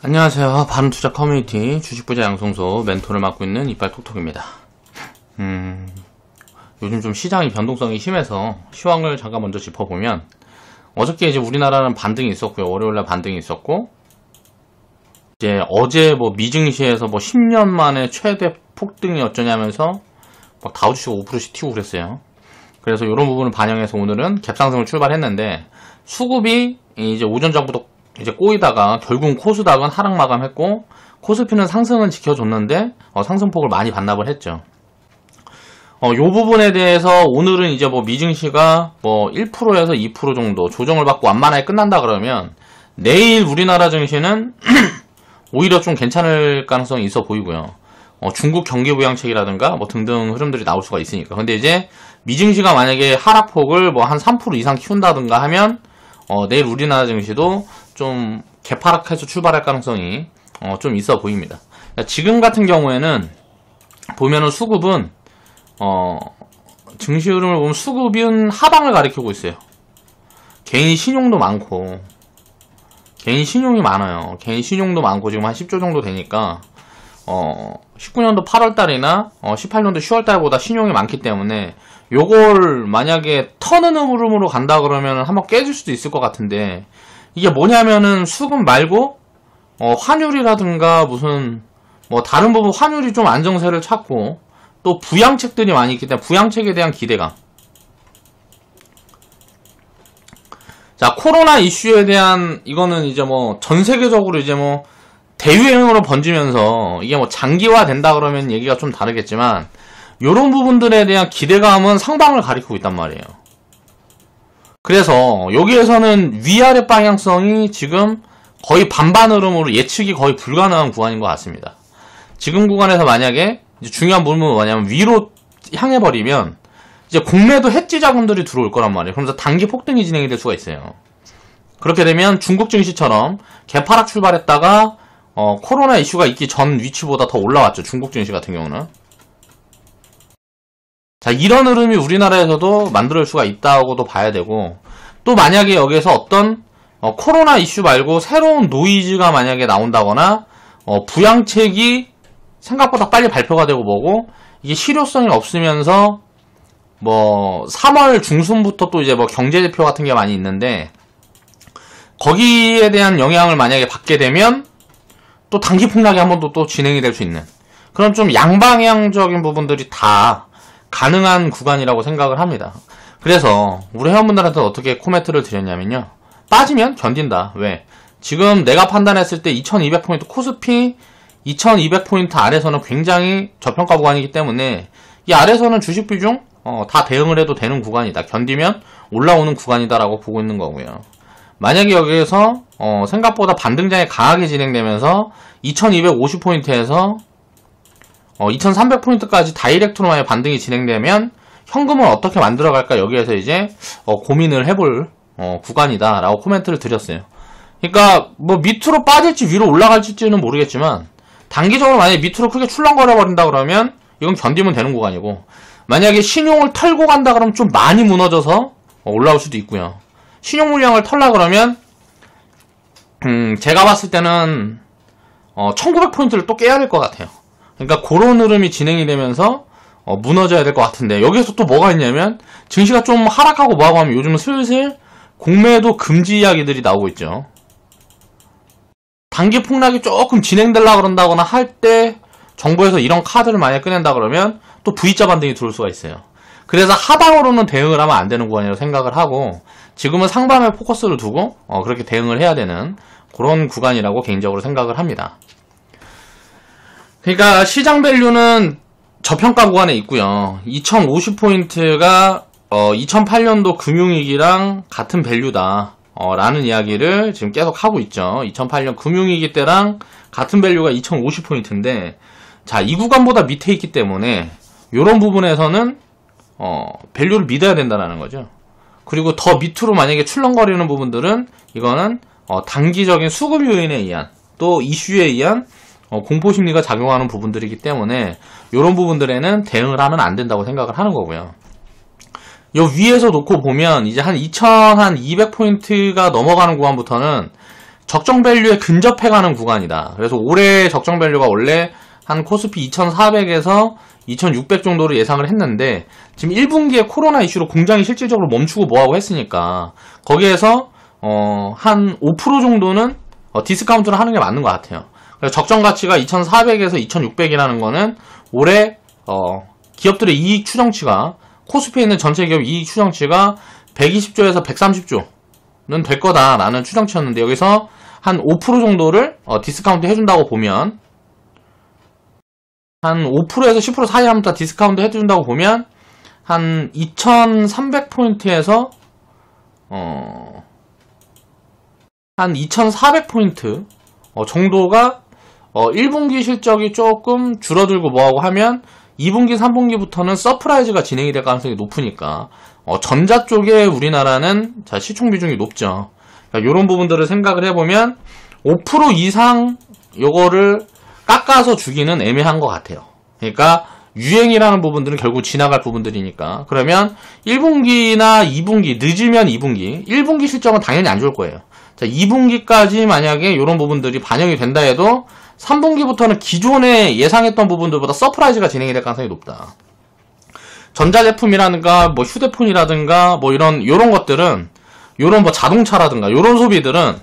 안녕하세요. 바른투자 커뮤니티 주식부자 양성소 멘토를 맡고 있는 이빨톡톡입니다. 요즘 좀 시장이 변동성이 심해서 시황을 잠깐 먼저 짚어보면, 어저께 이제 우리나라는 반등이 있었고요. 월요일날 반등이 있었고, 이제 어제 미증시에서 10년 만에 최대 폭등이 어쩌냐면서 막 다우지수가 5%씩 튀고 그랬어요. 그래서 이런 부분을 반영해서 오늘은 갭상승을 출발했는데, 수급이 이제 오전장부터 이제 꼬이다가 결국은 코스닥은 하락 마감했고, 코스피는 상승은 지켜줬는데 상승폭을 많이 반납을 했죠. 요 부분에 대해서 오늘은 이제 미증시가 1%에서 2% 정도 조정을 받고 완만하게 끝난다 그러면, 내일 우리나라 증시는 오히려 좀 괜찮을 가능성이 있어 보이고요. 중국 경기부양책이라든가 등등 흐름들이 나올 수가 있으니까. 근데 이제 미증시가 만약에 하락폭을 한 3% 이상 키운다든가 하면 내일 우리나라 증시도 좀 개파락해서 출발할 가능성이 좀 있어 보입니다. 지금 같은 경우에는 보면은 수급은 증시 흐름을 보면 수급은 하방을 가리키고 있어요. 개인 신용도 많고, 개인 신용이 많아요. 개인 신용도 많고 지금 한 10조 정도 되니까 19년도 8월달이나 18년도 10월달보다 신용이 많기 때문에 요걸 만약에 터는 흐름으로 간다 그러면 한번 깨질 수도 있을 것 같은데, 이게 뭐냐면은 수급 말고 환율이라든가 무슨 다른 부분 환율이 좀 안정세를 찾고, 또 부양책들이 많이 있기 때문에 부양책에 대한 기대감. 자, 코로나 이슈에 대한, 이거는 이제 전 세계적으로 이제 대유행으로 번지면서 이게 장기화 된다 그러면 얘기가 좀 다르겠지만, 요런 부분들에 대한 기대감은 상방을 가리키고 있단 말이에요. 그래서 여기에서는 위아래 방향성이 지금 거의 반반 흐름으로 예측이 거의 불가능한 구간인 것 같습니다. 지금 구간에서 만약에 이제 중요한 부분은 뭐냐면, 위로 향해버리면 이제 공매도 해지 자금들이 들어올 거란 말이에요. 그러면서 단기 폭등이 진행이 될 수가 있어요. 그렇게 되면 중국 증시처럼 개파락 출발했다가 코로나 이슈가 있기 전 위치보다 더 올라왔죠. 중국 증시 같은 경우는. 자, 이런 흐름이 우리나라에서도 만들 수가 있다고도 봐야 되고, 또 만약에 여기에서 어떤 코로나 이슈 말고 새로운 노이즈가 만약에 나온다거나 부양책이 생각보다 빨리 발표가 되고 뭐고, 이게 실효성이 없으면서 3월 중순부터 또 이제 경제지표 같은 게 많이 있는데, 거기에 대한 영향을 만약에 받게 되면 또 단기 폭락이 한 번 또 진행이 될 수 있는, 그런 좀 양방향적인 부분들이 다 가능한 구간이라고 생각을 합니다. 그래서 우리 회원분들한테 어떻게 코멘트를 드렸냐면요, 빠지면 견딘다. 왜? 지금 내가 판단했을 때 2200포인트 코스피 2200포인트 아래서는 굉장히 저평가 구간이기 때문에, 이 아래서는 주식 비중 다 대응을 해도 되는 구간이다. 견디면 올라오는 구간이다 라고 보고 있는 거고요. 만약에 여기에서 생각보다 반등장이 강하게 진행되면서 2250포인트에서 2300포인트까지 다이렉트로 만약 반등이 진행되면 현금을 어떻게 만들어갈까, 여기에서 이제 고민을 해볼 구간이다 라고 코멘트를 드렸어요. 그러니까 밑으로 빠질지 위로 올라갈지는 모르겠지만, 단기적으로 만약에 밑으로 크게 출렁거려 버린다 그러면 이건 견디면 되는 구간이고, 만약에 신용을 털고 간다 그러면 좀 많이 무너져서 올라올 수도 있고요. 신용 물량을 털라 그러면 제가 봤을 때는 1900포인트를 또 깨야 될 것 같아요. 그러니까 그런 흐름이 진행이 되면서 무너져야 될 것 같은데, 여기서 또 뭐가 있냐면, 증시가 좀 하락하고 뭐하고 하면 요즘은 슬슬 공매도 금지 이야기들이 나오고 있죠. 단기 폭락이 조금 진행되려고 그런다거나 할 때 정부에서 이런 카드를 만약에 꺼낸다 그러면 또 V자 반등이 들어올 수가 있어요. 그래서 하방으로는 대응을 하면 안 되는 구간이라고 생각을 하고, 지금은 상방에 포커스를 두고 그렇게 대응을 해야 되는 그런 구간이라고 개인적으로 생각을 합니다. 그러니까 시장 밸류는 저평가 구간에 있고요. 2050포인트가 2008년도 금융위기랑 같은 밸류다 라는 이야기를 지금 계속 하고 있죠. 2008년 금융위기 때랑 같은 밸류가 2050포인트인데, 자, 이 구간보다 밑에 있기 때문에 이런 부분에서는 밸류를 믿어야 된다는 거죠. 그리고 더 밑으로 만약에 출렁거리는 부분들은 이거는 단기적인 수급 요인에 의한, 또 이슈에 의한 공포심리가 작용하는 부분들이기 때문에 이런 부분들에는 대응을 하면 안 된다고 생각을 하는 거고요. 요 위에서 놓고 보면 이제 한 2200포인트가 넘어가는 구간부터는 적정 밸류에 근접해가는 구간이다. 그래서 올해 적정 밸류가 원래 한 코스피 2400에서 2600 정도로 예상을 했는데 지금 1분기에 코로나 이슈로 공장이 실질적으로 멈추고 뭐하고 했으니까 거기에서 한 5% 정도는 디스카운트를 하는 게 맞는 것 같아요. 그래서 적정 가치가 2400에서 2600이라는 거는 올해 기업들의 이익 추정치가 코스피에 있는 전체 기업 이익 추정치가 120조에서 130조는 될 거다라는 추정치였는데 여기서 한 5% 정도를 디스카운트 해준다고 보면 한 5%에서 10% 사이 하면 다 디스카운트 해준다고 보면 한 2300포인트에서 한 2400포인트 정도가 1분기 실적이 조금 줄어들고 뭐하고 하면 2분기, 3분기부터는 서프라이즈가 진행이 될 가능성이 높으니까 전자 쪽에 우리나라는 시총 비중이 높죠. 그러니까 이런 부분들을 생각을 해보면 5% 이상 요거를 깎아서 주기는 애매한 것 같아요. 그러니까 유행이라는 부분들은 결국 지나갈 부분들이니까 그러면 1분기나 2분기 늦으면 2분기 1분기 실적은 당연히 안 좋을 거예요. 자, 2분기까지 만약에 이런 부분들이 반영이 된다 해도 3분기부터는 기존에 예상했던 부분들보다 서프라이즈가 진행이 될 가능성이 높다. 전자제품이라든가 뭐 휴대폰이라든가 뭐 이런 것들은 요런 뭐 자동차라든가 요런 소비들은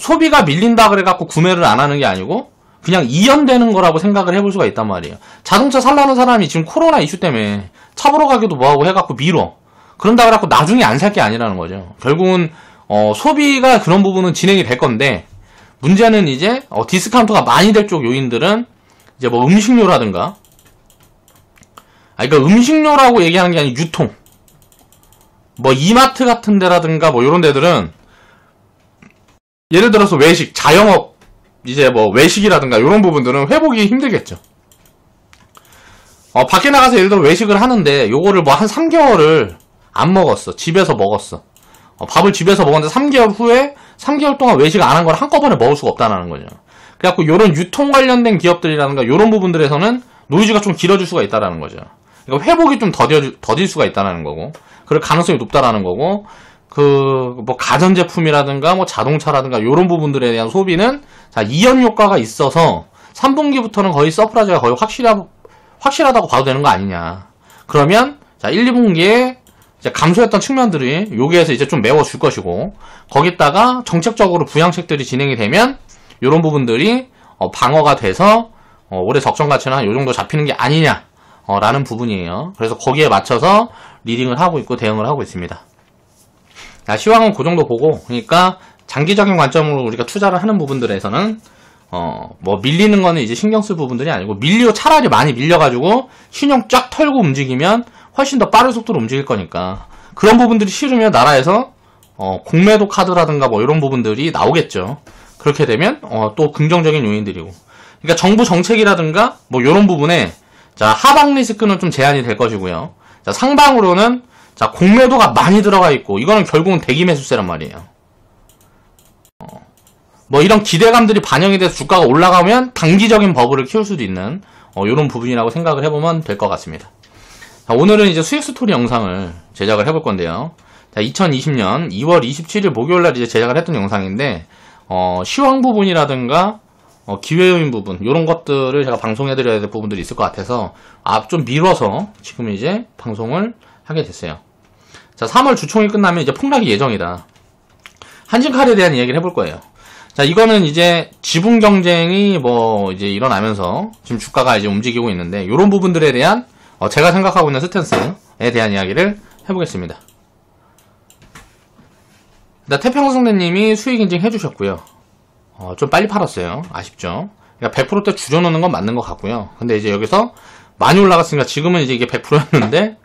소비가 밀린다 그래갖고 구매를 안 하는 게 아니고 그냥 이연되는 거라고 생각을 해볼 수가 있단 말이에요. 자동차 살라는 사람이 지금 코로나 이슈 때문에 차 보러 가기도 뭐하고 해갖고 미뤄. 그런다 그래갖고 나중에 안 살 게 아니라는 거죠. 결국은 소비가 그런 부분은 진행이 될 건데 문제는 이제 디스카운트가 많이 될 쪽 요인들은 이제 뭐 음식료라든가 그러니까 음식료라고 얘기하는 게 아니고 유통 뭐 이마트 같은 데라든가 뭐 요런 데들은 예를 들어서 외식, 자영업 이제 뭐 외식이라든가 요런 부분들은 회복이 힘들겠죠. 밖에 나가서 예를 들어 외식을 하는데 요거를 뭐 한 3개월을 안 먹었어. 집에서 먹었어. 밥을 집에서 먹었는데 3개월 후에 3개월 동안 외식 안 한 걸 한꺼번에 먹을 수가 없다는 거죠. 그래갖고 요런 유통 관련된 기업들이라든가 요런 부분들에서는 노이즈가 좀 길어질 수가 있다라는 거죠. 그러니까 회복이 좀 더딜 수가 있다라는 거고, 그럴 가능성이 높다라는 거고, 뭐 가전제품이라든가 뭐 자동차라든가 요런 부분들에 대한 소비는 자, 이연 효과가 있어서 3분기부터는 거의 서프라이즈가 거의 확실하다고 봐도 되는 거 아니냐. 그러면 자, 1, 2분기에 이제 감소했던 측면들이 여기에서 이제 좀 메워줄 것이고, 거기다가 정책적으로 부양책들이 진행이 되면 요런 부분들이 방어가 돼서 올해 적정 가치는 요 정도 잡히는 게 아니냐 라는 부분이에요. 그래서 거기에 맞춰서 리딩을 하고 있고 대응을 하고 있습니다. 자, 시황은 그 정도 보고, 그러니까 장기적인 관점으로 우리가 투자를 하는 부분들에서는 뭐 밀리는 거는 이제 신경 쓸 부분들이 아니고, 차라리 많이 밀려가지고 신용 쫙 털고 움직이면 훨씬 더 빠른 속도로 움직일 거니까, 그런 부분들이 싫으면 나라에서 공매도 카드라든가 뭐 이런 부분들이 나오겠죠. 그렇게 되면 또 긍정적인 요인들이고, 그러니까 정부 정책이라든가 뭐 이런 부분에 자, 하방 리스크는 좀 제한이 될 것이고요. 자, 상방으로는 자, 공매도가 많이 들어가 있고, 이거는 결국은 대기 매수세란 말이에요. 뭐 이런 기대감들이 반영이 돼서 주가가 올라가면 단기적인 버블을 키울 수도 있는 이런 부분이라고 생각을 해보면 될 것 같습니다. 자, 오늘은 이제 수익 스토리 영상을 제작을 해볼 건데요. 자, 2020년 2월 27일 목요일날 이제 제작을 했던 영상인데, 시황 부분이라든가 기회 요인 부분, 이런 것들을 제가 방송해드려야 될 부분들이 있을 것 같아서 좀 미뤄서 지금 이제 방송을 하게 됐어요. 자, 3월 주총이 끝나면 이제 폭락이 예정이다. 한진칼에 대한 이야기를 해볼 거예요. 자, 이거는 이제 지분 경쟁이 뭐 이제 일어나면서 지금 주가가 이제 움직이고 있는데, 이런 부분들에 대한 제가 생각하고 있는 스탠스에 대한 이야기를 해보겠습니다. 태평성대님이 수익 인증 해주셨고요. 좀 빨리 팔았어요. 아쉽죠. 그러니까 100%대 줄여놓는 건 맞는 것 같고요. 근데 이제 여기서 많이 올라갔으니까 지금은 이제 이게 100%였는데,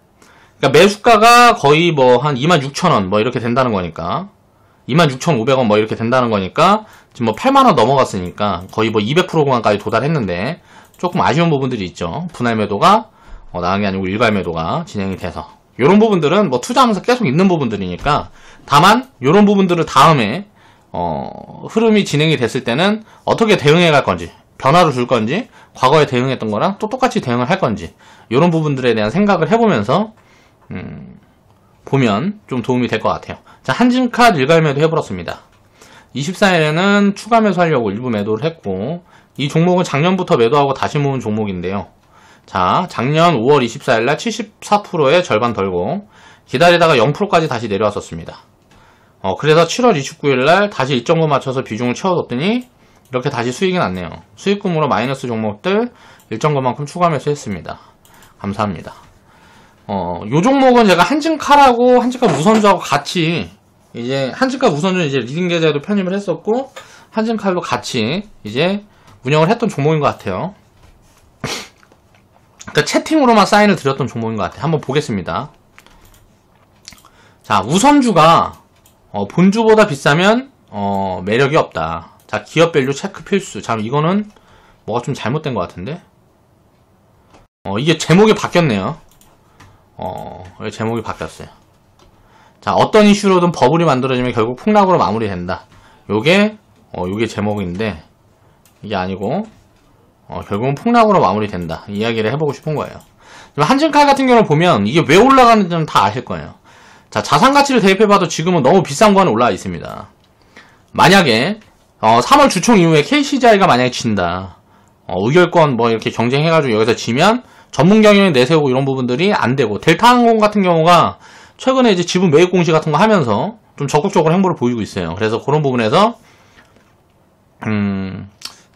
그러니까 매수가가 거의 뭐 한 26,000원 뭐 이렇게 된다는 거니까, 26,500원 뭐 이렇게 된다는 거니까, 지금 뭐 8만원 넘어갔으니까 거의 뭐 200% 구간까지 도달했는데, 조금 아쉬운 부분들이 있죠. 분할 매도가 나은 게 아니고 일괄 매도가 진행이 돼서, 이런 부분들은 뭐 투자하면서 계속 있는 부분들이니까, 다만 이런 부분들을 다음에 흐름이 진행이 됐을 때는 어떻게 대응해 갈 건지, 변화를 줄 건지, 과거에 대응했던 거랑 또 똑같이 대응을 할 건지, 이런 부분들에 대한 생각을 해보면서 보면 좀 도움이 될 것 같아요. 자, 한진카 일괄매도 해버렸습니다. 24일에는 추가 매수하려고 일부 매도를 했고, 이 종목은 작년부터 매도하고 다시 모은 종목인데요. 자, 작년 5월 24일날 74%의 절반 덜고 기다리다가 0%까지 다시 내려왔었습니다. 그래서 7월 29일날 다시 일정분 맞춰서 비중을 채워뒀더니 이렇게 다시 수익이 났네요. 수익금으로 마이너스 종목들 일정금만큼 추가 매수했습니다. 감사합니다. 요 종목은 제가 한진칼하고 한진칼 우선주하고 같이 이제 한진칼 우선주는 이제 리딩 계좌에도 편입을 했었고 한진칼도 같이 이제 운영을 했던 종목인 것 같아요. 그러니까 채팅으로만 사인을 드렸던 종목인 것 같아요. 한번 보겠습니다. 자, 우선주가 본주보다 비싸면 매력이 없다. 자, 기업밸류 체크 필수. 자, 이거는 뭐가 좀 잘못된 것 같은데. 이게 제목이 바뀌었네요. 제목이 바뀌었어요. 자, 어떤 이슈로든 버블이 만들어지면 결국 폭락으로 마무리된다. 요게 제목인데 이게 아니고 결국은 폭락으로 마무리된다. 이야기를 해보고 싶은 거예요. 한진칼 같은 경우를 보면 이게 왜 올라가는지는 다 아실 거예요. 자, 자산가치를 대입해봐도 지금은 너무 비싼 구간에 올라와 있습니다. 만약에 3월 주총 이후에 KCGI가 만약에 진다. 의결권 뭐 이렇게 경쟁해가지고 여기서 지면 전문 경영에 내세우고 이런 부분들이 안 되고, 델타항공 같은 경우가 최근에 이제 지분 매입 공시 같은 거 하면서 좀 적극적으로 행보를 보이고 있어요. 그래서 그런 부분에서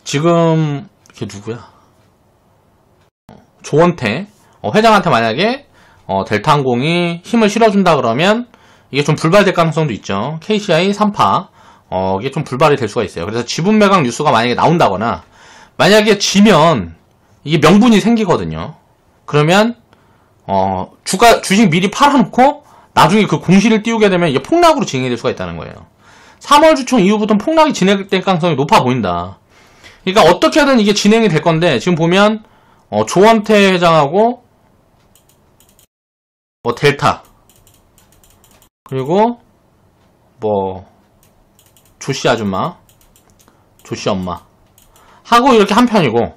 지금 이게 누구야? 조원태 회장한테 만약에 델타항공이 힘을 실어준다 그러면 이게 좀 불발될 가능성도 있죠. KCI 3파 이게 좀 불발이 될 수가 있어요. 그래서 지분 매각 뉴스가 만약에 나온다거나 만약에 지면 이게 명분이 생기거든요. 그러면 주식 미리 팔아놓고 나중에 그 공시를 띄우게 되면 이게 폭락으로 진행이 될 수가 있다는 거예요. 3월 주총 이후부터는 폭락이 진행될 가능성이 높아 보인다. 그러니까 어떻게든 이게 진행이 될 건데 지금 보면 조원태 회장하고 뭐 델타 그리고 뭐 조씨 아줌마 조씨 엄마 하고 이렇게 한 편이고,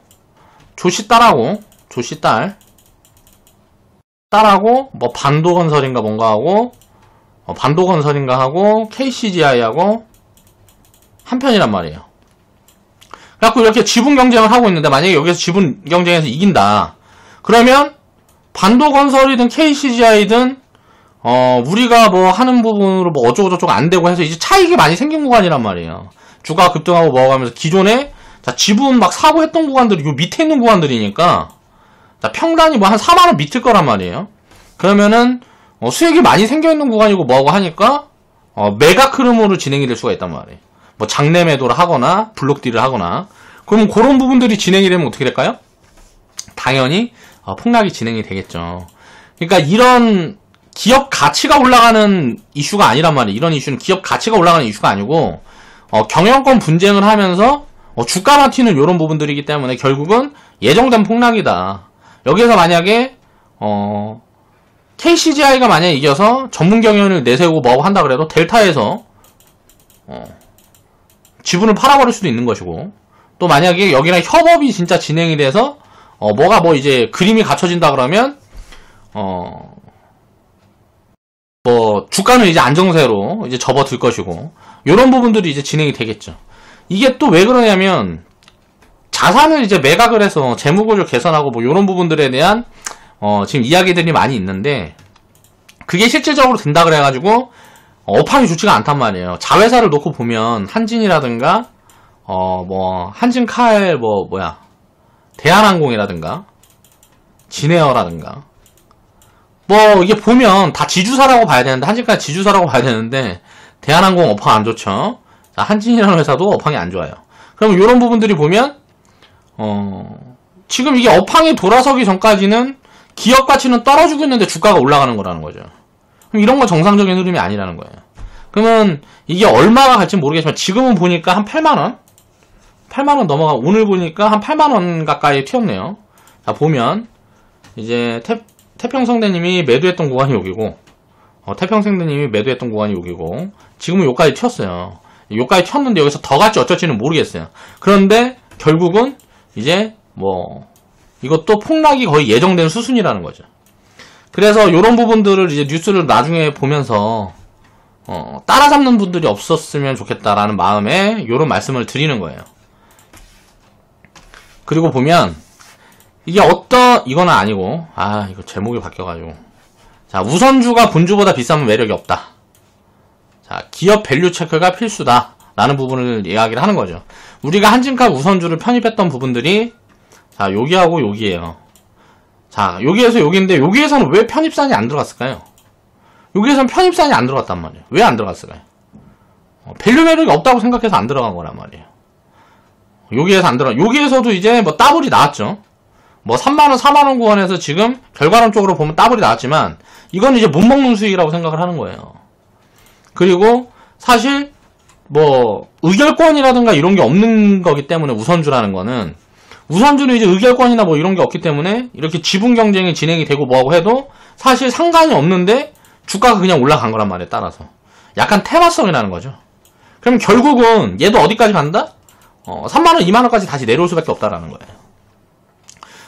조씨 딸하고 조씨 딸하고 뭐 반도건설인가 뭔가 하고 반도건설인가 하고 KCGI하고 한 편이란 말이에요. 그래갖고 이렇게 지분 경쟁을 하고 있는데 만약에 여기서 지분 경쟁에서 이긴다 그러면 반도건설이든 KCGI든 우리가 뭐 하는 부분으로 뭐 어쩌고저쩌고 안 되고 해서 이제 차익이 많이 생긴 구간이란 말이에요. 주가가 급등하고 먹어가면서 기존에 자, 지분 막 사고 했던 구간들이 요 밑에 있는 구간들이니까 자, 평단이 뭐 한 4만원 밑일 거란 말이에요. 그러면은 수익이 많이 생겨있는 구간이고 뭐하고 하니까 매각 흐름으로 진행이 될 수가 있단 말이에요. 뭐 장내 매도를 하거나 블록딜을 하거나 그러면 그런 부분들이 진행이 되면 어떻게 될까요? 당연히 폭락이 진행이 되겠죠. 그러니까 이런 기업 가치가 올라가는 이슈가 아니란 말이에요. 이런 이슈는 기업 가치가 올라가는 이슈가 아니고 경영권 분쟁을 하면서 주가만 튀는 이런 부분들이기 때문에 결국은 예정된 폭락이다. 여기에서 만약에 KCGI가 만약에 이겨서 전문 경영을 내세우고 뭐하고 한다 그래도 델타에서 지분을 팔아버릴 수도 있는 것이고, 또 만약에 여기랑 협업이 진짜 진행이 돼서 뭐가 뭐 이제 그림이 갖춰진다 그러면 뭐 주가는 이제 안정세로 이제 접어들 것이고, 이런 부분들이 이제 진행이 되겠죠. 이게 또 왜 그러냐면 자산을 이제 매각을 해서 재무구조 개선하고 뭐 이런 부분들에 대한 지금 이야기들이 많이 있는데 그게 실질적으로 된다 그래가지고 업황이 좋지가 않단 말이에요. 자회사를 놓고 보면 한진이라든가 뭐 한진칼 대한항공이라든가 진에어라든가 뭐 이게 보면 다 지주사라고 봐야 되는데, 한진칼 지주사라고 봐야 되는데 대한항공 업황 안 좋죠. 자, 한진이라는 회사도 업황이 안 좋아요. 그럼 이런 부분들이 보면 지금 이게 업황이 돌아서기 전까지는 기업 가치는 떨어지고 있는데 주가가 올라가는 거라는 거죠. 그럼 이런 건 정상적인 흐름이 아니라는 거예요. 그러면 이게 얼마가 갈지 모르겠지만 지금은 보니까 한 8만원? 8만원 넘어가, 오늘 보니까 한 8만원 가까이 튀었네요. 자, 보면 이제 태평성대님이 매도했던 구간이 여기고 태평성대님이 매도했던 구간이 여기고 지금은 여기까지 튀었어요. 여기까지 튀었는데 여기서 더 갈지 어쩔지는 모르겠어요. 그런데 결국은 이제 뭐 이것도 폭락이 거의 예정된 수순이라는 거죠. 그래서 이런 부분들을 이제 뉴스를 나중에 보면서 따라잡는 분들이 없었으면 좋겠다라는 마음에 이런 말씀을 드리는 거예요. 그리고 보면 이게 이거는 아니고 이거 제목이 바뀌어가지고 자, 우선주가 본주보다 비싸면 매력이 없다. 자, 기업 밸류 체크가 필수다 라는 부분을 이야기를 하는 거죠. 우리가 한진칼 우선주를 편입했던 부분들이 자, 여기하고 여기에요. 자, 여기에서 여기인데 여기에서는 왜 편입산이 안 들어갔을까요? 여기에서는 편입산이 안 들어갔단 말이에요. 왜 안 들어갔을까요? 밸류 매력이 없다고 생각해서 안 들어간 거란 말이에요. 여기에서 안 들어가. 여기에서도 이제 뭐 더블이 나왔죠. 뭐 3만원, 4만원 구간에서 지금 결과론적으로 보면 더블이 나왔지만 이건 이제 못 먹는 수익이라고 생각을 하는 거예요. 그리고 사실 뭐 의결권이라든가 이런 게 없는 거기 때문에 우선주라는 거는 우선주는 이제 의결권이나 뭐 이런 게 없기 때문에 이렇게 지분 경쟁이 진행이 되고 뭐하고 해도 사실 상관이 없는데 주가가 그냥 올라간 거란 말이에요. 따라서 약간 테마성이라는 거죠. 그럼 결국은 얘도 어디까지 간다? 3만원, 2만원까지 다시 내려올 수밖에 없다라는 거예요.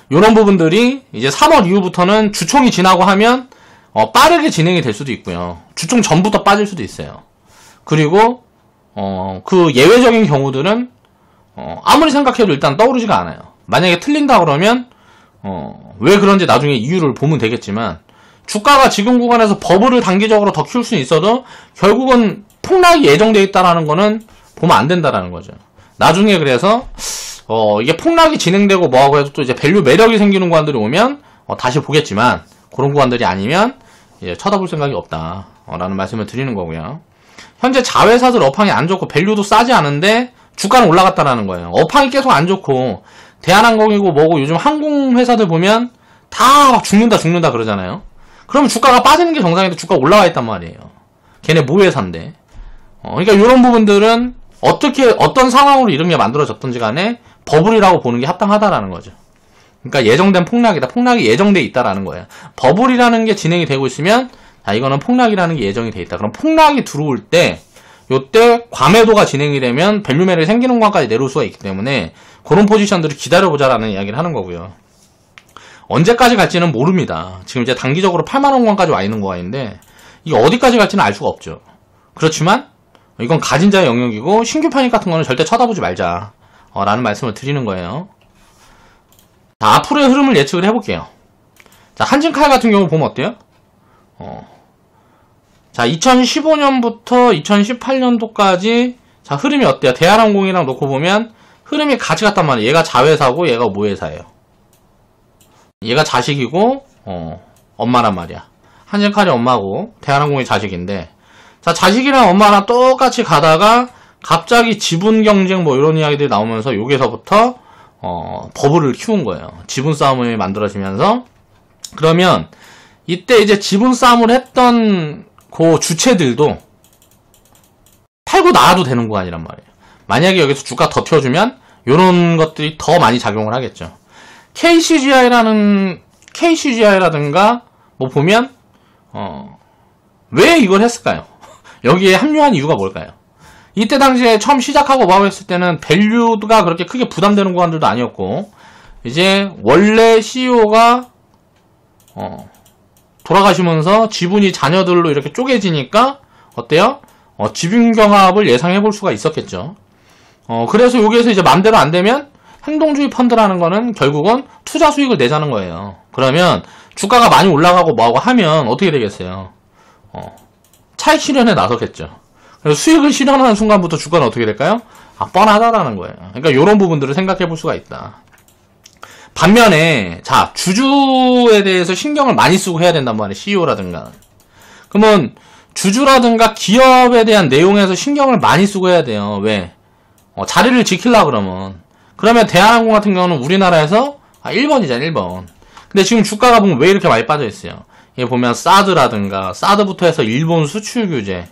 이런 부분들이 이제 3월 이후부터는 주총이 지나고 하면 빠르게 진행이 될 수도 있고요. 주총 전부터 빠질 수도 있어요. 그리고 그 예외적인 경우들은 아무리 생각해도 일단 떠오르지가 않아요. 만약에 틀린다 그러면 왜 그런지 나중에 이유를 보면 되겠지만 주가가 지금 구간에서 버블을 단기적으로 더 키울 수는 있어도 결국은 폭락이 예정되어 있다라는 거는 보면 안 된다라는 거죠. 나중에 그래서 이게 폭락이 진행되고 뭐하고 해도 또 이제 밸류 매력이 생기는 구간들이 오면 다시 보겠지만 그런 구간들이 아니면 이제 쳐다볼 생각이 없다 라는 말씀을 드리는 거고요. 현재 자회사들 업황이 안 좋고 밸류도 싸지 않은데 주가는 올라갔다라는 거예요. 업황이 계속 안 좋고 대한항공이고 뭐고 요즘 항공회사들 보면 다 죽는다 그러잖아요. 그러면 주가가 빠지는 게 정상인데 주가가 올라와 있단 말이에요. 걔네 모회사인데. 그러니까 이런 부분들은 어떤 상황으로 이런 게 만들어졌던지 간에 버블이라고 보는 게 합당하다라는 거죠. 그러니까 예정된 폭락이다. 폭락이 예정돼 있다라는 거예요. 버블이라는 게 진행이 되고 있으면 자, 이거는 폭락이라는 게 예정이 돼 있다. 그럼 폭락이 들어올 때 요때 과매도가 진행이 되면 밸류 매력이 생기는 구간까지 내려올 수가 있기 때문에 그런 포지션들을 기다려보자라는 이야기를 하는 거고요. 언제까지 갈지는 모릅니다. 지금 이제 단기적으로 8만원 구간까지 와 있는 구간인데 이게 어디까지 갈지는 알 수가 없죠. 그렇지만 이건 가진 자의 영역이고 신규 편입 같은 거는 절대 쳐다보지 말자 라는 말씀을 드리는 거예요. 자, 앞으로의 흐름을 예측을 해볼게요. 자, 한진칼 같은 경우 보면 어때요? 자, 2015년부터 2018년도까지 자, 흐름이 어때요? 대한항공이랑 놓고 보면 흐름이 같이 갔단 말이에요. 얘가 자회사고 얘가 모회사예요. 얘가 자식이고 엄마란 말이야. 한진칼이 엄마고 대한항공이 자식인데 자, 자식이랑 엄마랑 똑같이 가다가 갑자기 지분 경쟁 뭐 이런 이야기들이 나오면서 여기서부터 버블을 키운 거예요. 지분 싸움이 만들어지면서 그러면 이때 이제 지분 싸움을 했던 그 주체들도 팔고 나와도 되는 구간이란 말이에요. 만약에 여기서 주가 더 튀어주면 이런 것들이 더 많이 작용을 하겠죠. KCGI라든가 뭐 보면 왜 이걸 했을까요? 여기에 합류한 이유가 뭘까요? 이때 당시에 처음 시작하고 뭐하고 했을 때는 밸류가 그렇게 크게 부담되는 구간들도 아니었고 이제 원래 CEO가 돌아가시면서 지분이 자녀들로 이렇게 쪼개지니까 어때요? 지분 경합을 예상해 볼 수가 있었겠죠. 그래서 여기에서 이제 맘대로 안 되면 행동주의 펀드라는 거는 결국은 투자 수익을 내자는 거예요. 그러면 주가가 많이 올라가고 뭐하고 하면 어떻게 되겠어요? 차익 실현에 나서겠죠. 그래서 수익을 실현하는 순간부터 주가는 어떻게 될까요? 뻔하다라는 거예요. 그러니까 이런 부분들을 생각해 볼 수가 있다. 반면에 자, 주주에 대해서 신경을 많이 쓰고 해야 된단 말이에요. CEO라든가. 그러면 주주라든가 기업에 대한 내용에서 신경을 많이 쓰고 해야 돼요. 왜? 자리를 지키려고 그러면 대한항공 같은 경우는 우리나라에서 1번이잖아, 1번. 근데 지금 주가가 보면 왜 이렇게 많이 빠져 있어요? 여기 보면 사드라든가 사드부터 해서 일본 수출 규제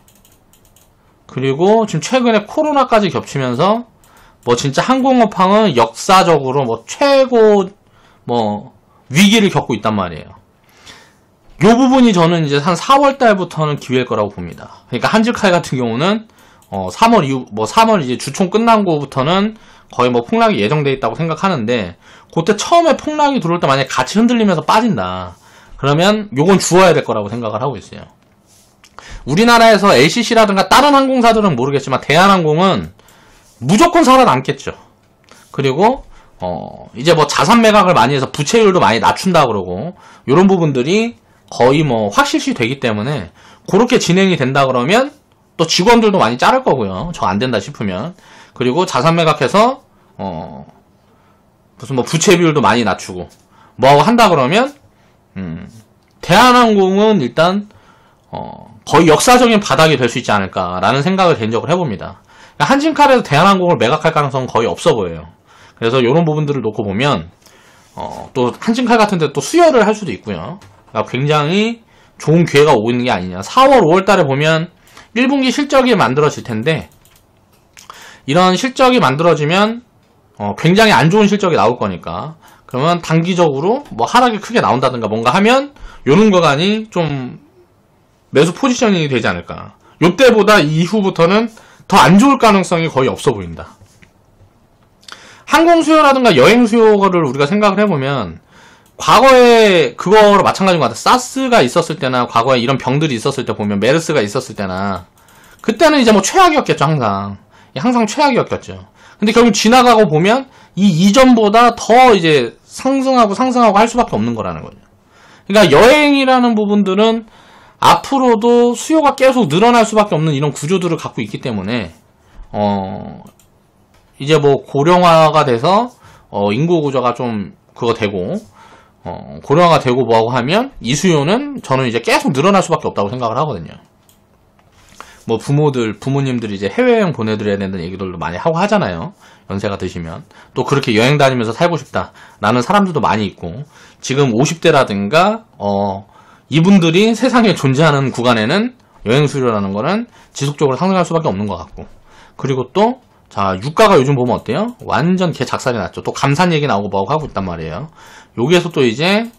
그리고 지금 최근에 코로나까지 겹치면서 뭐 진짜 항공업황은 역사적으로 뭐 최고 뭐 위기를 겪고 있단 말이에요. 요 부분이 저는 이제 한 4월 달부터는 기회일 거라고 봅니다. 그러니까 한진칼 같은 경우는 3월 이후 뭐 3월 이제 주총 끝난 거부터는 거의 뭐 폭락이 예정돼 있다고 생각하는데 그때 처음에 폭락이 들어올 때 만약에 같이 흔들리면서 빠진다. 그러면 요건 주어야 될 거라고 생각을 하고 있어요. 우리나라에서 LCC라든가 다른 항공사들은 모르겠지만 대한항공은 무조건 살아남겠죠. 그리고 이제 뭐 자산 매각을 많이 해서 부채율도 많이 낮춘다 그러고 이런 부분들이 거의 뭐 확실시 되기 때문에 그렇게 진행이 된다 그러면 또 직원들도 많이 자를 거고요. 저 안 된다 싶으면. 그리고 자산 매각해서 무슨 뭐 부채 비율도 많이 낮추고 뭐 한다 그러면 대한항공은 일단 거의 역사적인 바닥이 될 수 있지 않을까라는 생각을 개인적으로 해봅니다. 한진칼에서 대한항공을 매각할 가능성은 거의 없어 보여요. 그래서 이런 부분들을 놓고 보면 또 한진칼 같은 데 또 수혈을 할 수도 있고요. 그러니까 굉장히 좋은 기회가 오고 있는 게 아니냐. 4월 5월 달에 보면 1분기 실적이 만들어질 텐데 이런 실적이 만들어지면 굉장히 안 좋은 실적이 나올 거니까 그러면 단기적으로 뭐 하락이 크게 나온다든가 뭔가 하면 요런 거간이 좀 매수 포지셔닝이 되지 않을까. 요때보다 이후부터는 더 안 좋을 가능성이 거의 없어 보인다. 항공 수요라든가 여행 수요를 우리가 생각을 해보면 과거에 그거로 마찬가지인 것 같아. 사스가 있었을 때나 과거에 이런 병들이 있었을 때 보면 메르스가 있었을 때나 그때는 이제 뭐 최악이었겠죠. 항상 최악이었겠죠. 근데 결국 지나가고 보면 이 이전보다 더 이제 상승하고 할 수밖에 없는 거라는 거죠. 그러니까 여행이라는 부분들은 앞으로도 수요가 계속 늘어날 수밖에 없는 이런 구조들을 갖고 있기 때문에 이제 뭐 고령화가 돼서 인구 구조가 좀 그거 되고 고령화가 되고 뭐하고 하면 이 수요는 저는 이제 계속 늘어날 수밖에 없다고 생각을 하거든요. 뭐 부모님들이 이제 해외여행 보내드려야 된다는 얘기들도 많이 하고 하잖아요. 연세가 드시면 또 그렇게 여행 다니면서 살고 싶다라는 사람들도 많이 있고 지금 50대라든가 이분들이 세상에 존재하는 구간에는 여행 수요라는 거는 지속적으로 상승할 수밖에 없는 것 같고 그리고 또 자 유가가 요즘 보면 어때요? 완전 개작살이 났죠. 또 감산 얘기 나오고 뭐하고 하고 있단 말이에요. 여기에서 또 이제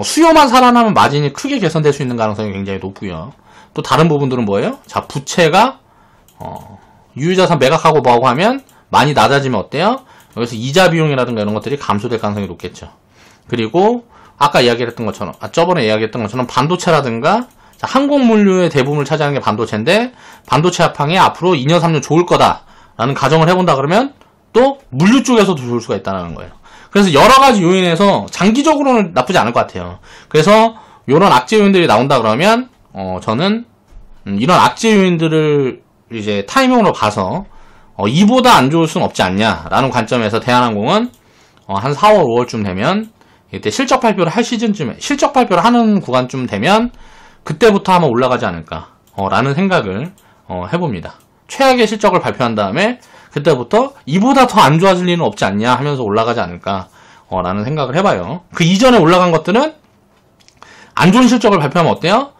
수요만 살아나면 마진이 크게 개선될 수 있는 가능성이 굉장히 높고요. 또 다른 부분들은 뭐예요? 자 부채가 유유자산 매각하고 뭐하고 하면 많이 낮아지면 어때요? 여기서 이자 비용이라든가 이런 것들이 감소될 가능성이 높겠죠. 그리고 아까 이야기했던 것처럼 저번에 이야기했던 것처럼 반도체라든가 자, 항공물류의 대부분을 차지하는 게 반도체인데 반도체 합황이 앞으로 2년 3년 좋을 거다라는 가정을 해본다 그러면 또 물류 쪽에서도 좋을 수가 있다는 거예요. 그래서 여러가지 요인에서 장기적으로는 나쁘지 않을 것 같아요. 그래서 이런 악재 요인들이 나온다 그러면 저는 이런 악재 요인들을 이제 타이밍으로 봐서 이보다 안 좋을 수는 없지 않냐라는 관점에서 대한항공은 한 4월 5월쯤 되면 이때 실적 발표를 할 시즌쯤에 실적 발표를 하는 구간쯤 되면 그때부터 아마 올라가지 않을까 라는 생각을 해봅니다. 최악의 실적을 발표한 다음에 그때부터 이보다 더 안 좋아질 리는 없지 않냐 하면서 올라가지 않을까 라는 생각을 해봐요. 그 이전에 올라간 것들은 안 좋은 실적을 발표하면 어때요?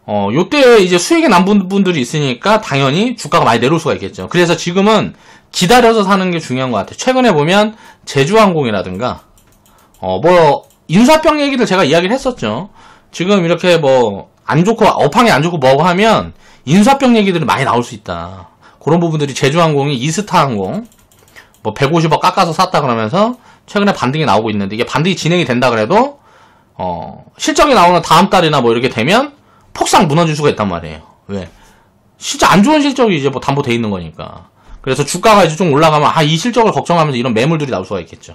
요때 이제 수익이 난 분들이 있으니까 당연히 주가가 많이 내려올 수가 있겠죠. 그래서 지금은 기다려서 사는 게 중요한 것 같아요. 최근에 보면 제주항공이라든가 뭐 인수합병 얘기를 제가 이야기를 했었죠. 지금 이렇게 뭐 안 좋고 업황이 안 좋고 뭐고 하면 인수합병 얘기들이 많이 나올 수 있다. 그런 부분들이 제주항공이 이스타항공 뭐 150억 깎아서 샀다 그러면서 최근에 반등이 나오고 있는데 이게 반등이 진행이 된다 그래도 실적이 나오는 다음 달이나 뭐 이렇게 되면 폭삭 무너질 수가 있단 말이에요. 왜? 진짜 안 좋은 실적이 이제 뭐 담보돼 있는 거니까. 그래서 주가가 이제 좀 올라가면 이 실적을 걱정하면서 이런 매물들이 나올 수가 있겠죠.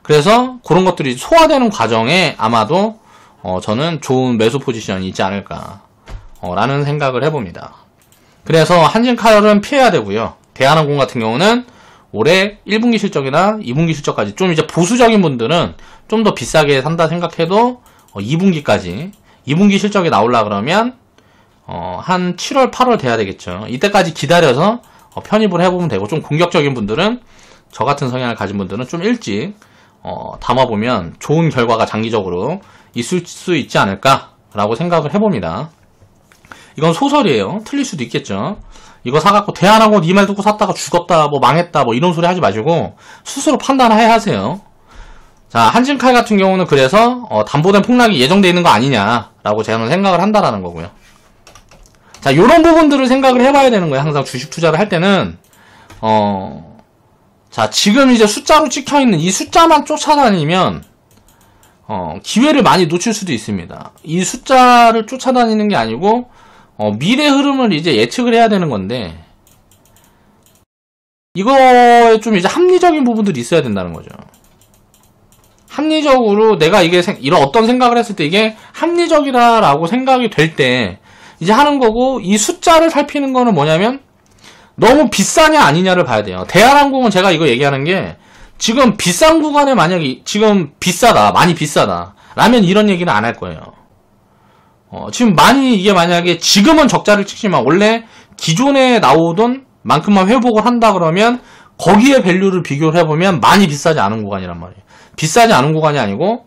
그래서 그런 것들이 소화되는 과정에 아마도 저는 좋은 매수 포지션이 있지 않을까 라는 생각을 해봅니다. 그래서 한진칼은 피해야 되고요. 대한항공 같은 경우는 올해 1분기 실적이나 2분기 실적까지 좀 이제 보수적인 분들은 좀 더 비싸게 산다 생각해도 2분기 실적이 나오려 그러면 한 7월 8월 돼야 되겠죠. 이때까지 기다려서 편입을 해보면 되고 좀 공격적인 분들은 저 같은 성향을 가진 분들은 좀 일찍 담아보면 좋은 결과가 장기적으로 있을 수 있지 않을까라고 생각을 해봅니다. 이건 소설이에요. 틀릴 수도 있겠죠. 이거 사갖고 대한항공 니 말 듣고 샀다가 죽었다 뭐 망했다 뭐 이런 소리 하지 마시고 스스로 판단해야 하세요. 자 한진칼 같은 경우는 그래서 담보된 폭락이 예정되어 있는 거 아니냐라고 저는 생각을 한다라는 거고요. 자 요런 부분들을 생각을 해봐야 되는 거예요. 항상 주식 투자를 할 때는 자 지금 이제 숫자로 찍혀있는 이 숫자만 쫓아다니면 기회를 많이 놓칠 수도 있습니다. 이 숫자를 쫓아다니는 게 아니고 미래 흐름을 이제 예측을 해야 되는 건데, 이거에 좀 이제 합리적인 부분들이 있어야 된다는 거죠. 합리적으로 내가 이게 이런 어떤 생각을 했을 때 이게 합리적이다라고 생각이 될 때 이제 하는 거고, 이 숫자를 살피는 거는 뭐냐면 너무 비싸냐 아니냐를 봐야 돼요. 대한항공은 제가 이거 얘기하는 게 지금 비싼 구간에 만약에 지금 비싸다, 많이 비싸다 라면 이런 얘기는 안 할 거예요. 지금 많이 이게 만약에 지금은 적자를 찍지만 원래 기존에 나오던 만큼만 회복을 한다 그러면 거기에 밸류를 비교를 해보면 많이 비싸지 않은 구간이란 말이에요. 비싸지 않은 구간이 아니고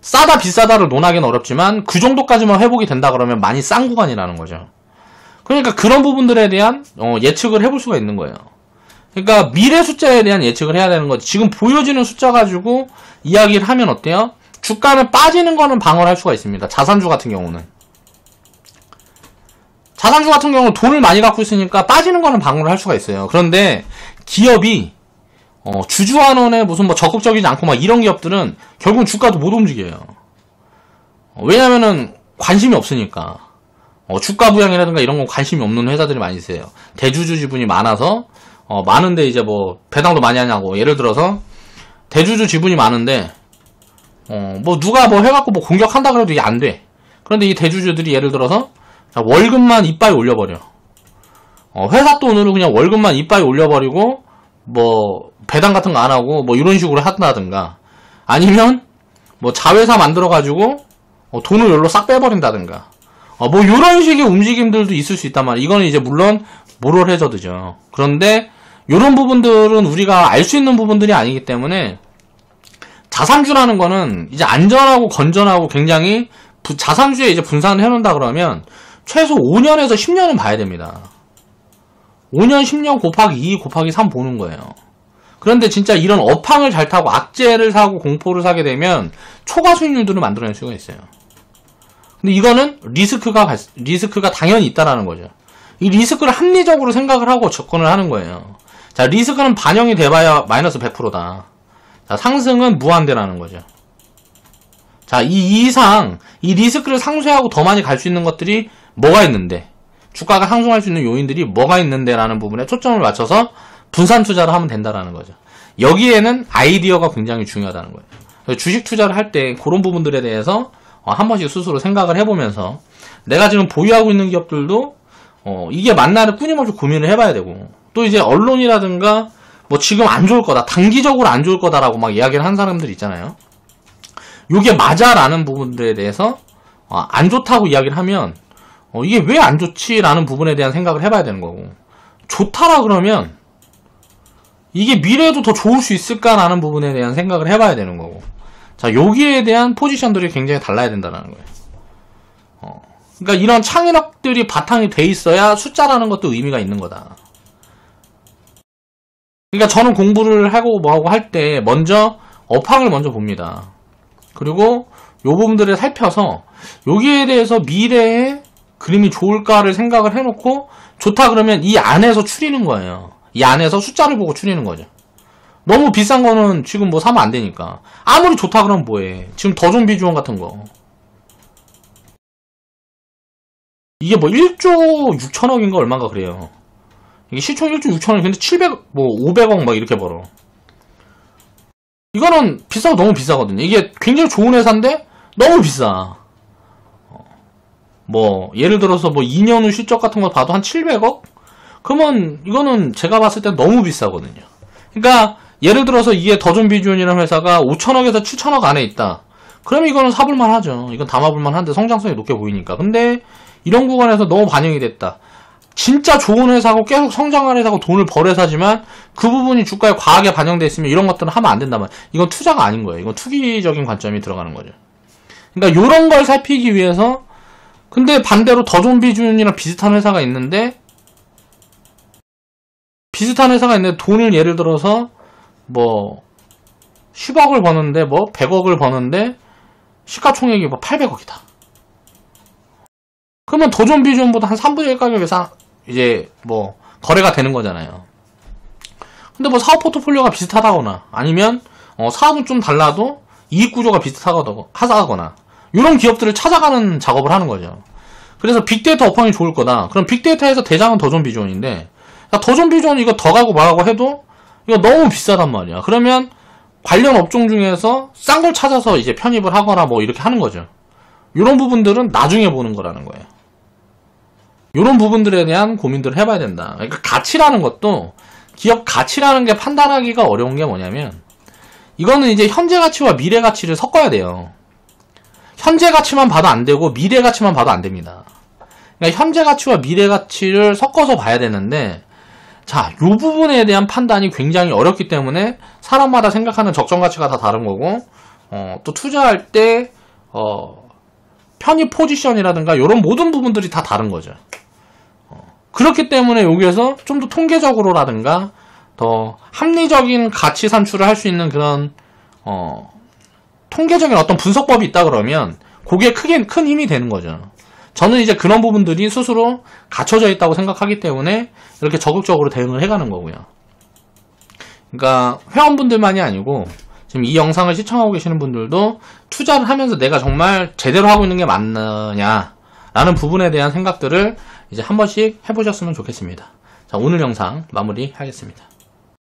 싸다 비싸다를 논하기는 어렵지만 그 정도까지만 회복이 된다 그러면 많이 싼 구간이라는 거죠. 그러니까 그런 부분들에 대한 예측을 해볼 수가 있는 거예요. 그러니까 미래 숫자에 대한 예측을 해야 되는 거지. 지금 보여지는 숫자 가지고 이야기를 하면 어때요? 주가는 빠지는 거는 방어를 할 수가 있습니다. 자산주 같은 경우는. 자산주 같은 경우는 돈을 많이 갖고 있으니까 빠지는 거는 방어를 할 수가 있어요. 그런데 기업이 주주환원에 무슨 뭐 적극적이지 않고 막 이런 기업들은 결국 주가도 못 움직여요. 왜냐면은 관심이 없으니까. 주가 부양이라든가 이런 건 관심이 없는 회사들이 많이 있어요. 대주주 지분이 많아서 많은데 이제 뭐 배당도 많이 하냐고. 예를 들어서 대주주 지분이 많은데 뭐 누가 뭐 해갖고 뭐 공격한다 그래도 이게 안 돼. 그런데 이 대주주들이 예를 들어서 월급만 이빠이 올려버려. 회사 돈으로 그냥 월급만 이빠이 올려버리고 뭐 배당 같은 거 안 하고 뭐 이런 식으로 한다든가, 아니면 뭐 자회사 만들어가지고 돈을 여기로 싹 빼버린다든가, 뭐 이런 식의 움직임들도 있을 수 있단 말이야. 이거는 이제 물론 모럴 해저드죠. 그런데 이런 부분들은 우리가 알 수 있는 부분들이 아니기 때문에 자산주라는 거는 이제 안전하고 건전하고 굉장히 자산주에 이제 분산을 해놓는다 그러면 최소 5년에서 10년은 봐야 됩니다. 5년, 10년 곱하기 2 곱하기 3 보는 거예요. 그런데 진짜 이런 업황을 잘 타고 악재를 사고 공포를 사게 되면 초과 수익률들을 만들어낼 수가 있어요. 근데 이거는 리스크가 당연히 있다라는 거죠. 이 리스크를 합리적으로 생각을 하고 접근을 하는 거예요. 자, 리스크는 반영이 돼봐야 마이너스 100%다. 자, 상승은 무한대라는 거죠. 자, 이 이상, 이 리스크를 상쇄하고 더 많이 갈 수 있는 것들이 뭐가 있는데, 주가가 상승할 수 있는 요인들이 뭐가 있는데 라는 부분에 초점을 맞춰서 분산 투자를 하면 된다라는 거죠. 여기에는 아이디어가 굉장히 중요하다는 거예요. 주식 투자를 할 때 그런 부분들에 대해서 한 번씩 스스로 생각을 해보면서 내가 지금 보유하고 있는 기업들도 이게 맞나를 끊임없이 고민을 해봐야 되고, 또 이제 언론이라든가 뭐 지금 안 좋을 거다, 단기적으로 안 좋을 거다라고 막 이야기를 한 사람들 있잖아요. 요게 맞아라는 부분들에 대해서 안 좋다고 이야기를 하면 이게 왜 안 좋지라는 부분에 대한 생각을 해봐야 되는 거고, 좋다라 그러면 이게 미래에도 더 좋을 수 있을까라는 부분에 대한 생각을 해봐야 되는 거고, 자, 여기에 대한 포지션들이 굉장히 달라야 된다는 거예요. 그러니까 이런 창의력들이 바탕이 돼 있어야 숫자라는 것도 의미가 있는 거다. 그러니까 저는 공부를 하고 뭐하고 할 때 먼저 업황을 먼저 봅니다. 그리고 요 부분들을 살펴서 여기에 대해서 미래에 그림이 좋을까를 생각을 해놓고 좋다 그러면 이 안에서 추리는 거예요. 이 안에서 숫자를 보고 추리는 거죠. 너무 비싼 거는 지금 뭐 사면 안 되니까. 아무리 좋다 그러면 뭐해. 지금 더 좀비 지원 같은 거. 이게 뭐 1조 6천억인가 얼마인가 그래요. 이게 시총 1조 6천억, 근데 500억 막 이렇게 벌어. 이거는 비싸고 너무 비싸거든요. 이게 굉장히 좋은 회사인데 너무 비싸. 뭐 예를 들어서 뭐 2년 후 실적 같은 거 봐도 한 700억? 그러면 이거는 제가 봤을 때 너무 비싸거든요. 그러니까 예를 들어서 이게 더존비주언이라는 회사가 5천억에서 7천억 안에 있다. 그러면 이거는 사볼만 하죠. 이건 담아볼만 한데 성장성이 높게 보이니까. 근데 이런 구간에서 너무 반영이 됐다. 진짜 좋은 회사고 계속 성장하는 회사고 돈을 벌 회사지만 그 부분이 주가에 과하게 반영돼 있으면 이런 것들은 하면 안 된단 말이에요. 이건 투자가 아닌 거예요. 이건 투기적인 관점이 들어가는 거죠. 그러니까 이런 걸 살피기 위해서, 근데 반대로 더존비주언이랑 비슷한 회사가 있는데 돈을 예를 들어서 뭐 10억을 버는데 뭐 100억을 버는데 시가총액이 뭐 800억이다. 그러면 더존비주언보다 한 3분의 1 가격에서 이제 뭐 거래가 되는 거잖아요. 근데 뭐 사업 포트폴리오가 비슷하다거나 아니면 사업은 좀 달라도 이익 구조가 비슷하거나 이런 기업들을 찾아가는 작업을 하는 거죠. 그래서 빅데이터 업황이 좋을 거다. 그럼 빅데이터에서 대장은 더존 비존인데, 더존 비존 이거 더 가고 말하고 해도 이거 너무 비싸단 말이야. 그러면 관련 업종 중에서 싼 걸 찾아서 이제 편입을 하거나 뭐 이렇게 하는 거죠. 이런 부분들은 나중에 보는 거라는 거예요. 이런 부분들에 대한 고민들을 해봐야 된다. 그러니까 가치라는 것도, 기업 가치라는 게 판단하기가 어려운 게 뭐냐면, 이거는 이제 현재 가치와 미래 가치를 섞어야 돼요. 현재 가치만 봐도 안 되고 미래 가치만 봐도 안 됩니다. 그러니까 현재 가치와 미래 가치를 섞어서 봐야 되는데, 자, 요 부분에 대한 판단이 굉장히 어렵기 때문에 사람마다 생각하는 적정 가치가 다 다른 거고, 또 투자할 때 편입 포지션이라든가 이런 모든 부분들이 다 다른 거죠. 그렇기 때문에 여기에서 좀 더 통계적으로라든가 더 합리적인 가치 산출을 할 수 있는 그런 통계적인 어떤 분석법이 있다 그러면 그게 큰 힘이 되는 거죠. 저는 이제 그런 부분들이 스스로 갖춰져 있다고 생각하기 때문에 이렇게 적극적으로 대응을 해가는 거고요. 그러니까 회원분들만이 아니고 지금 이 영상을 시청하고 계시는 분들도 투자를 하면서 내가 정말 제대로 하고 있는 게 맞느냐 라는 부분에 대한 생각들을 이제 한 번씩 해보셨으면 좋겠습니다. 자, 오늘 영상 마무리하겠습니다.